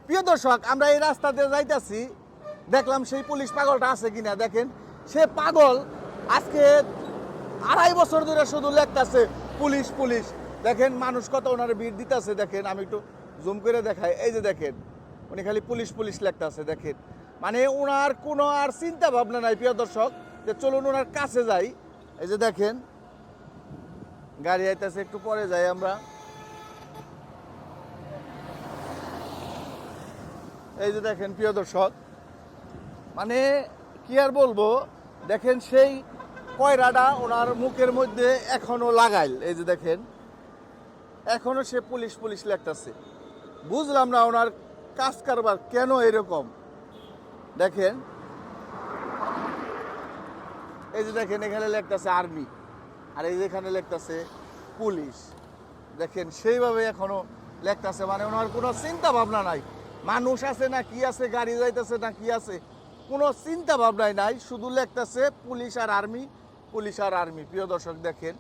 প্রিয় দর্শক, আমরা এই রাস্তাতে যাইতাছি, দেখলাম সেই পুলিশ পাগলটা আছে কিনা। দেখেন, সে পাগল আজকে 2.5 বছর ধরে শুধু লেখতাছে পুলিশ পুলিশ। দেখেন মানুষ কত ওনার ভিড় দিতেছে। দেখেন, আমি একটু জুম করে দেখাই। এই যে দেখেন, উনি খালি পুলিশ পুলিশ লেখতাছে। দেখেন, মানে ওনার কোনো আর চিন্তা ভাবনা নাই প্রিয় দর্শক, যে চলুন ওনার কাছে যাই। এই যে দেখেন, গাড়ি আইতেছে, একটু পরে যাই আমরা। এই যে দেখেন প্রিয় দর্শক, মানে কি আর বলবো, দেখেন সেই কয়রাটা ওনার মুখের মধ্যে এখনো লাগাইল। এই যে দেখেন, এখনো সে পুলিশ পুলিশ লেখতেছে। বুঝলাম না ওনার কাজ কারবার কেন এরকম। দেখেন, এই যে দেখেন, এখানে লেখতেছে আর্মি, আর এই যে এখানে লেখতেছে পুলিশ। দেখেন সেইভাবে এখনো লেখতেছে, মানে ওনার কোনো চিন্তা ভাবনা নাই। মানুষ আছে না কি আছে, গাড়ি যাইতেছে না কি আছে, কোনো চিন্তা ভাবনাই নাই, শুধু লেখতেছে পুলিশ আর আর্মি, পুলিশ আর আর্মি। প্রিয় দর্শক দেখেন,